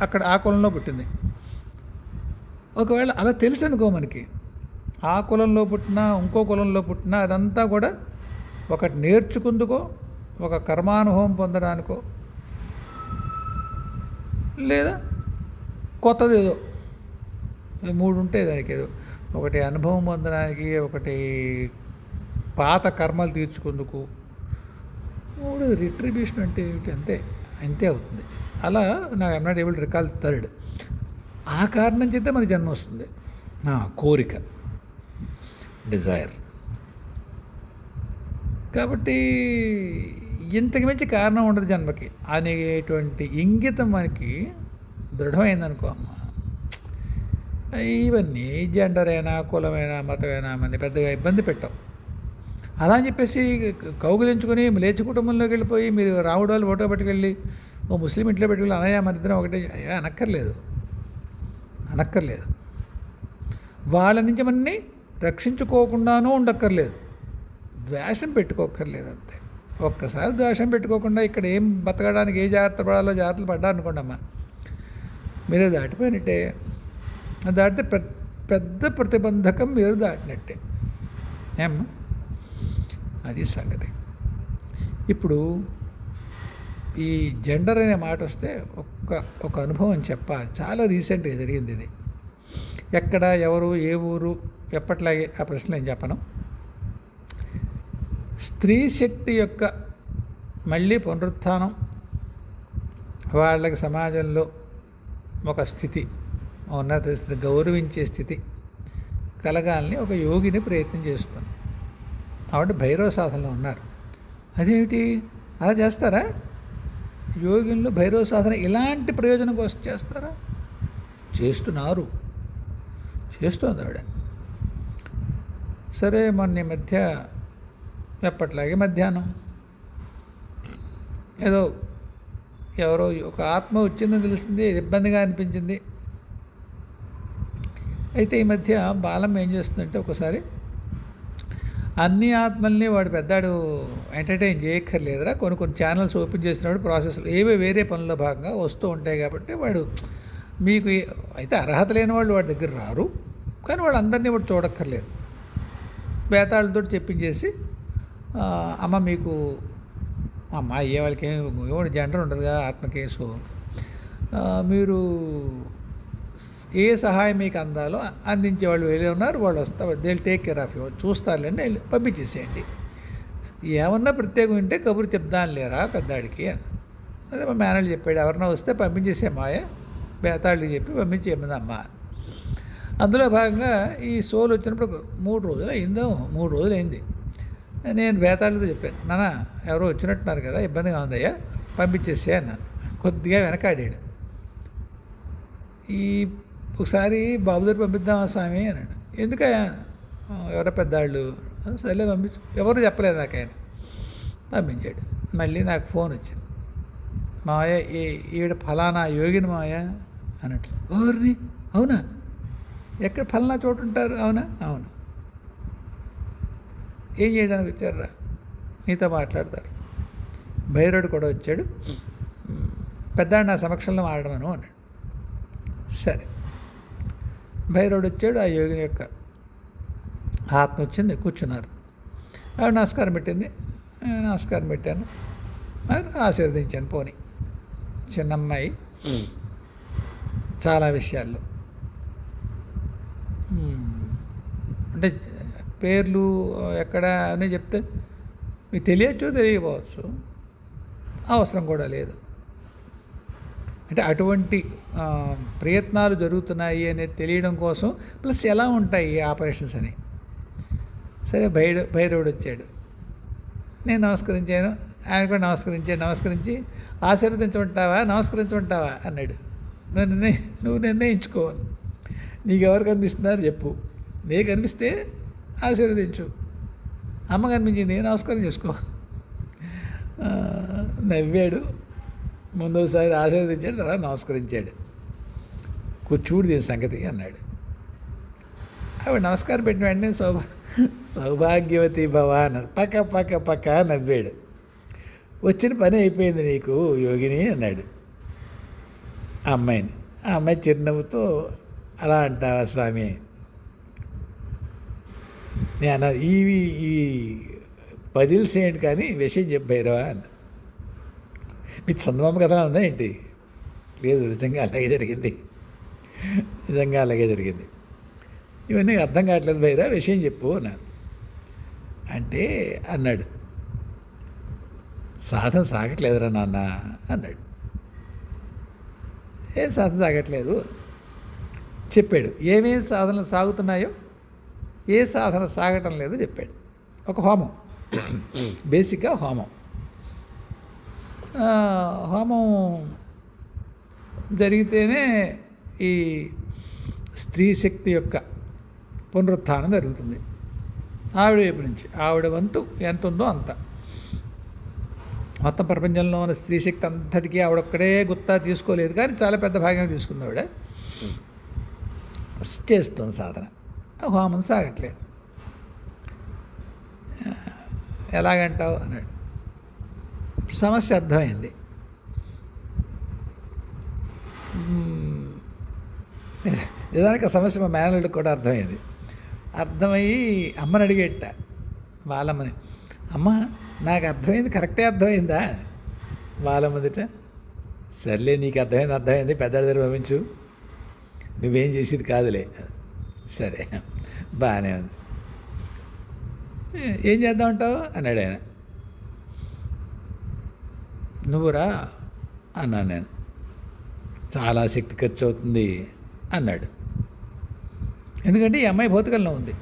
Speaker 1: అక్కడ ఆ కులంలో పుట్టింది. ఒకవేళ అలా తెలుసు అనుకో మనకి, ఆ కులంలో పుట్టినా ఇంకో కులంలో పుట్టినా అదంతా కూడా ఒకటి నేర్చుకుందుకో, ఒక కర్మానుభవం పొందడానికో, లేదా కొత్తది ఏదో 3 ఉంటాయి దానికి. ఏదో ఒకటి అనుభవం పొందడానికి, ఒకటి పాత కర్మలు తీర్చుకుందుకు, 3 రిట్రిబ్యూషన్ అంటే ఏమిటి, అంతే అవుతుంది. అలా నాకు I'm not able to recall third. ఆ కారణం చేత మనకి జన్మ వస్తుంది. కోరిక, డిజైర్. కాబట్టి ఇంతకు మించి కారణం ఉండదు జన్మకి అనేటువంటి ఇంగితం మనకి దృఢమైందనుకో అమ్మ. ఇవన్నీ జెండర్ అయినా, కులమైనా, మతమైనా మన పెద్దగా ఇబ్బంది పెట్టావు. అలా అని చెప్పేసి కౌగులించుకొని లేచి కుటుంబంలోకి వెళ్ళిపోయి మీరు రావుడు వాళ్ళు ఫోటో పట్టుకెళ్ళి ఓ ముస్లిం ఇంట్లో పెట్టుకెళ్ళి అనయ్య మన ఇద్దరం ఒకటే అనక్కర్లేదు. వాళ్ళ నుంచి మనని రక్షించుకోకుండానూ ఉండక్కర్లేదు, ద్వేషం పెట్టుకోక్కర్లేదు అంతే. ఒక్కసారి ద్వేషం పెట్టుకోకుండా ఇక్కడ ఏం బతకడానికి ఏ జాగ్రత్త పడాలో జాగ్రత్తలు పడ్డారనుకోండి అమ్మా, మీరే దాటిపోయినట్టే. దాటితే పెద్ద ప్రతిబంధకం మీరు దాటినట్టే. ఏమ్మా, అది సంగతి. ఇప్పుడు ఈ జెండర్ అనే మాట వస్తే ఒక అనుభవం చెప్పాలి. చాలా రీసెంట్గా జరిగింది ఇది. ఎక్కడ, ఎవరు, ఏ ఊరు, ఎప్పట్లాగే ఆ ప్రశ్న ఏం చెప్పను. స్త్రీ శక్తి యొక్క మళ్ళీ పునరుత్థానం, వాళ్ళకి సమాజంలో ఒక స్థితి, ఉన్నత స్థితి, గౌరవించే స్థితి కలగాలని ఒక యోగిని ప్రయత్నం చేస్తుంది. ఆవిడ భైరవ సాధనలో ఉన్నారు. అదేమిటి అలా చేస్తారా? యోగిన్లు భైరవ సాధన ఇలాంటి ప్రయోజనం కోసం చేస్తారా? చేస్తోంది ఆవిడ. సరే, మొన్న మధ్య ఎప్పట్లాగే మధ్యాహ్నం ఏదో ఎవరో ఒక ఆత్మ వచ్చిందని తెలిసింది, ఇబ్బందిగా అనిపించింది. అయితే ఈ మధ్య బాలమ్మ ఏం చేస్తుందంటే, ఒకసారి అన్ని ఆత్మల్ని వాడు పెద్దాడు ఎంటర్టైన్ చేయక్కర్లేదురా, కొన్ని ఛానల్స్ ఓపెన్ చేసినప్పుడు ప్రాసెస్లు ఏవో వేరే పనుల్లో భాగంగా వస్తూ ఉంటాయి. కాబట్టి వాడు మీకు అయితే అర్హత లేని వాళ్ళు వాడి దగ్గర రారు, కానీ వాడు అందరినీ వాడు చూడక్కర్లేదు. బేతాళతో చెప్పించేసి అమ్మ మీకు అమ్మ అయ్యే వాళ్ళకి ఏమి జెండర్ ఉండదుగా ఆత్మ కేసు, మీరు ఏ సహాయం మీకు అందాలో అందించే వాళ్ళు వెళ్ళి ఉన్నారు, వాళ్ళు వస్తారు, they take care of you, చూస్తారులేండి, వెళ్ళి పంపించేసేయండి. ఏమన్నా ప్రత్యేకం ఉంటే కబురు చెప్దాను లేరా పెద్దాడికి అని. అదే మా మేనేజర్ చెప్పాడు, ఎవరన్నా వస్తే పంపించేసే మాయ, బేతాళికి చెప్పి పంపించేయమ్మదమ్మ. అందులో భాగంగా ఈ సోల్ వచ్చినప్పుడు 3 రోజులు అయిందో, 3 రోజులు అయింది. నేను బేతాళితో చెప్పాను, నాన్న ఎవరో వచ్చినట్టున్నారు కదా, ఇబ్బందిగా ఉందయ్యా, పంపించేసే అన్నాను. కొద్దిగా వెనకాడాడు. ఈ ఒకసారి బాబు దగ్గర పంపిద్దామా స్వామి అన్నాడు. ఎందుకయ్యా, ఎవరో పెద్దవాళ్ళు, సర్లే పంపించు, ఎవరు చెప్పలేదు నాకు ఆయన. పంపించాడు. మళ్ళీ నాకు ఫోన్ వచ్చింది, మావయ్య ఈవిడ ఫలానా యోగిని మావయ్య అన్నట్లు. ఓర్ని, అవునా, ఎక్కడ ఫలానా చోటు ఉంటారు, అవునా, అవును, ఏం చేయడానికి వచ్చారా, నీతో మాట్లాడతారు. భైరవుడు కూడా వచ్చాడు, పెద్దాడు నా సమక్షంలో ఆడమను అన్నాడు. సరే, భైరవుడు వచ్చాడు, ఆ యోగి యొక్క ఆత్మ వచ్చింది, కూర్చున్నారు. ఆవిడ నమస్కారం పెట్టింది, నమస్కారం పెట్టాను, మరి ఆశీర్వదించాను. పోని చిన్నమ్మాయి చాలా విషయాల్లో అంటే పేర్లు ఎక్కడ అని చెప్తే మీకు తెలియచ్చు, తెలియకపోవచ్చు, అవసరం కూడా లేదు. అంటే అటువంటి ప్రయత్నాలు జరుగుతున్నాయి అనేది తెలియడం కోసం, ప్లస్ ఎలా ఉంటాయి ఈ ఆపరేషన్స్ అని. సరే, భైరవుడు వచ్చాడు, నేను నమస్కరించాను, ఆయన కూడా నమస్కరించి నమస్కరించమంటావా అన్నాడు. నువ్వు నిర్ణయించుకో, నీకు ఎవరు కనిపిస్తున్నారు చెప్పు, నీకు కనిపిస్తే ఆశీర్వదించు, అమ్మ కనిపించింది నమస్కారం చేసుకో. నవ్వాడు, ముందోసారి ఆశీర్వదించాడు, తర్వాత నమస్కరించాడు. కూర్చూడు దీని సంగతి అన్నాడు. ఆవిడ నమస్కారం పెట్టిన వెంటనే సౌభాగ్యవతి భవ అన్నారు. పక్క నవ్వాడు. వచ్చిన పని అయిపోయింది నీకు యోగిని అన్నాడు ఆ అమ్మాయిని. ఆ అమ్మాయి చిరునవ్వుతో, అలా అంటావా స్వామి, నేను అన్నారు, ఈ పజిల్స్ ఏంటి కానీ విషయం చెప్పాయిరవా అన్న. మీ చందమామ కథలా ఉందా ఏంటి? లేదు, నిజంగా అలాగే జరిగింది. ఇవన్నీ అర్థం కావట్లేదు భైరా, విషయం చెప్పు అన్నాను. అంటే అన్నాడు, సాధన సాగట్లేదురా నాన్న అన్నాడు. ఏం సాధన సాగట్లేదు చెప్పాడు. ఏమేమి సాధనలు సాగుతున్నాయో, ఏ సాధన సాగటం లేదో చెప్పాడు. ఒక హోమం, బేసిక్గా హోమం జరిగితేనే ఈ స్త్రీ శక్తి యొక్క పునరుత్థానం జరుగుతుంది. ఆవిడ వైపు నుంచి ఆవిడ వంతు ఎంత ఉందో అంత, మొత్తం ప్రపంచంలో ఉన్న స్త్రీ శక్తి అంతటికీ ఆవిడొక్కడే గుత్తా తీసుకోలేదు, కానీ చాలా పెద్ద భాగంగా తీసుకుంది. ఆవిడ చేస్తుంది సాధన, హోమం సాగట్లేదు. ఎలాగంటావు అన్నాడు. సమస్య అర్థమైంది. నిజానికి ఆ సమస్య మా మేనల్లుడికి కూడా అర్థమయ్యి అమ్మని అడిగేట, వాళ్ళమ్మని, అమ్మ నాకు అర్థమైంది, కరెక్టే అర్థమైందా? వాళ్ళమ్మదిట, సర్లే నీకు అర్థమైంది, పెద్దడి దగ్గర పంపించు, నువ్వేం చేసేది కాదులే. సరే, బాగానే ఉంది, ఏం చేద్దామంటావు అన్నాడు ఆయన. నువ్వురా అన్నాను నేను. చాలా శక్తి ఖర్చు అవుతుంది అన్నాడు. ఎందుకంటే ఈ అమ్మాయి భౌతికంలో ఉంది,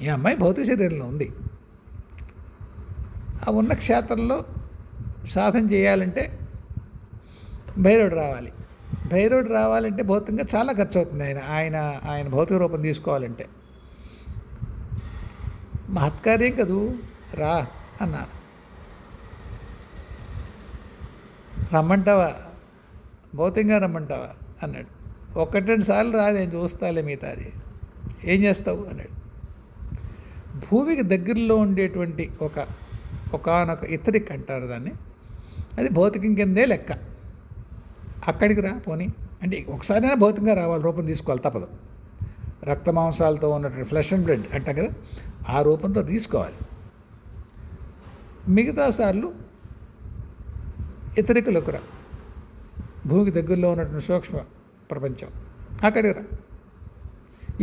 Speaker 1: ఈ అమ్మాయి భౌతిక శరీరంలో ఉంది. ఆ ఉన్న క్షేత్రంలో సాధన చేయాలంటే భైరవుడు రావాలంటే భౌతికంగా చాలా ఖర్చు అవుతుంది. ఆయన భౌతిక రూపం తీసుకోవాలంటే మహత్కార్యం కదూ, రా అన్నాను. రమ్మంటావా, భౌతికంగా రమ్మంటావా అన్నాడు. 1-2 సార్లు రా, నేను చూస్తాలే మిగతాది, ఏం చేస్తావు అన్నాడు. భూమికి దగ్గరలో ఉండేటువంటి ఒకనొక ఇతరిక్ అంటారు దాన్ని, అది భౌతికం కిందే లెక్క. అక్కడికి రా పోనీ అంటే ఒకసారైనా భౌతికంగా రావాలి, రూపం తీసుకోవాలి, తప్పదు. రక్త మాంసాలతో ఉన్నటువంటి ఫ్లెష్ అండ్ బ్లడ్ అంటాం కదా, ఆ రూపంతో తీసుకోవాలి. మిగతా సార్లు ఇతరికలకు రా, భూమికి దగ్గరలో ఉన్నటువంటి సూక్ష్మ ప్రపంచం అక్కడికి రా.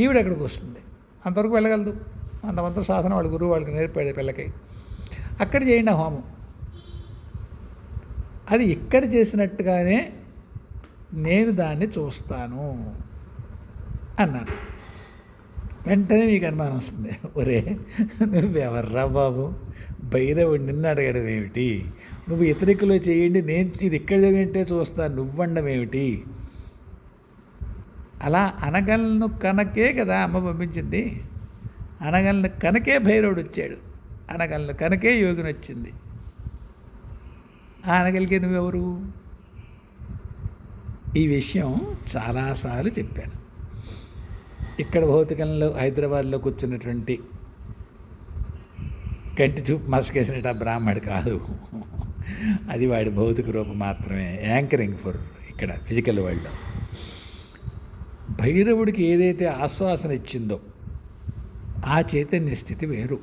Speaker 1: ఈవిడ ఎక్కడికి వస్తుంది, అంతవరకు వెళ్ళగలదు. అంతమంత సాధన వాళ్ళ గురువు వాళ్ళకి నేర్పాడు పిల్లకి. అక్కడ చేయండి ఆ హోమం. అది ఇక్కడ చేసినట్టుగానే నేను దాన్ని చూస్తాను అన్నాను. వెంటనే మీకు అనుమానం వస్తుంది, ఒరే నువ్వెవర్రా బాబు, భైరవుడు నిన్ను అడగడం ఏమిటి, నువ్వు ఇతరికలో చేయండి, నేను ఇది ఇక్కడ జరిగినట్టే చూస్తాను, నువ్వండం ఏమిటి? అలా అనగలను కనకే కదా అమ్మ పంపించింది. అనగలను కనకే భైరవుడు వచ్చాడు, అనగలను కనకే యోగిని వచ్చింది. ఆ అనగలిగే నువ్వెవరు? ఈ విషయం చాలాసార్లు చెప్పాను. ఇక్కడ భౌతికంలో హైదరాబాద్లో కూర్చున్నటువంటి కంటి చూపు మసకేసినట్టు ఆ బ్రాహ్మడు కాదు, అది వాడి భౌతిక రూపం మాత్రమే, యాంకరింగ్ ఫర్ ఇక్కడ ఫిజికల్ వరల్డ్లో. భైరవుడికి ఏదైతే ఆశ్వాసన ఇచ్చిందో ఆ చైతన్య స్థితి వేరు.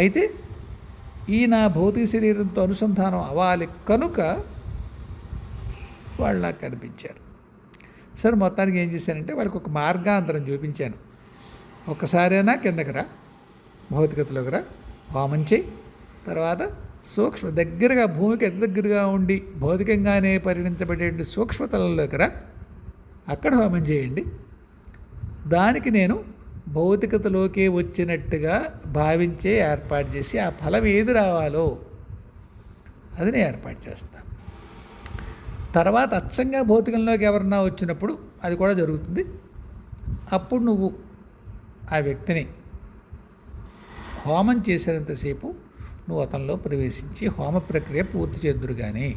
Speaker 1: అయితే ఈ నా భౌతిక శరీరంతో అనుసంధానం అవ్వాలి కనుక వాళ్ళు నాకు కనిపించారు. సరే, మొత్తానికి ఏం చేశానంటే వాళ్ళకి ఒక మార్గాంతరం చూపించాను. ఒక్కసారైనా కిందకి రా, భౌతికతలోకి రా, హోమం చేయి, తర్వాత సూక్ష్మ దగ్గరగా భూమికి ఎంత దగ్గరగా ఉండి భౌతికంగానే పరిగణించబడే సూక్ష్మతలంలోకి రా, అక్కడ హోమం చేయండి. దానికి నేను భౌతికతలోకే వచ్చినట్టుగా భావించే ఏర్పాటు చేసి ఆ ఫలం ఏది రావాలో అది నేను ఏర్పాటు చేస్తాను. తర్వాత అచ్చంగా భౌతికంలోకి ఎవరన్నా వచ్చినప్పుడు అది కూడా జరుగుతుంది. అప్పుడు నువ్వు ఆ వ్యక్తిని హోమం చేసినంతసేపు నువ్వు అతనిలో ప్రవేశించి హోమ ప్రక్రియ పూర్తి చేద్దురు కానీ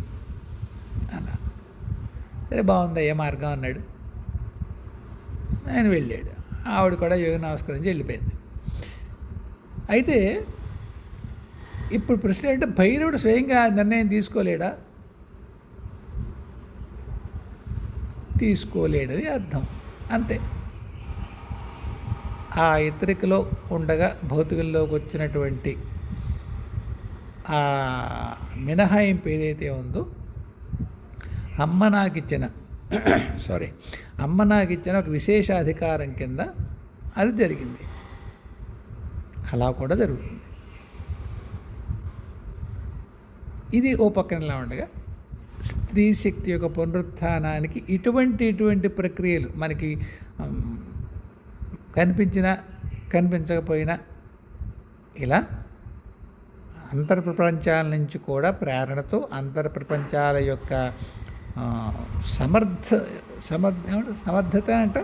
Speaker 1: అన్నాను. సరే, బాగుంది, ఏ మార్గం అన్నాడు. ఆయన వెళ్ళాడు. ఆవిడ కూడా యోగ నమస్కరించి వెళ్ళిపోయింది. అయితే ఇప్పుడు ప్రశ్న ఏంటంటే, భైరవుడు స్వయంగా నిర్ణయం తీసుకోలేడా? తీసుకోలేడని అర్థం, అంతే. ఆ ఇతరికలో ఉండగా భౌతికంలోకి వచ్చినటువంటి ఆ మినహాయింపు ఏదైతే ఉందో, అమ్మ నాకు ఇచ్చిన ఒక విశేషాధికారం కింద అది జరిగింది. అలా కూడా జరుగుతుంది. ఇది ఓ పక్కనలా ఉండగా, స్త్రీ శక్తి యొక్క పునరుత్థానానికి ఇటువంటి ప్రక్రియలు మనకి కనిపించినా కనిపించకపోయినా అంతర్ అంతర్ప్రపంచాల నుంచి కూడా ప్రేరణతో, అంతర్ప్రపంచాల యొక్క సమర్థత అంటే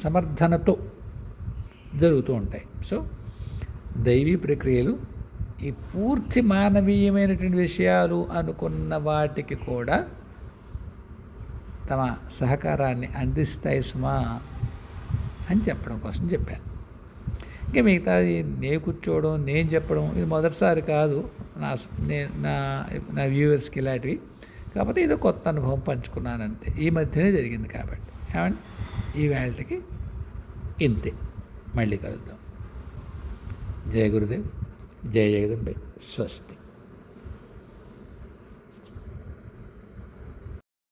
Speaker 1: సమర్థనతో జరుగుతూ ఉంటాయి. సో దైవీ ప్రక్రియలు ఈ పూర్తి మానవీయమైనటువంటి విషయాలు అనుకున్న వాటికి కూడా తమ సహకారాన్ని అందిస్తాయి సుమా అని చెప్పడం కోసం చెప్పాను. ఇంకా మిగతాది నేను కూర్చోవడం, నేను చెప్పడం ఇది మొదటిసారి కాదు నా వ్యూవర్స్కి ఇలాంటివి. కాకపోతే ఏదో కొత్త అనుభవం పంచుకున్నాను అంతే. ఈ మధ్యనే జరిగింది కాబట్టి. ఏమండి, ఈ వేళకి ఇంతే. మళ్ళీ కలుద్దాం. జయ గురుదేవ్, జయ జగదంబే, స్వస్తి.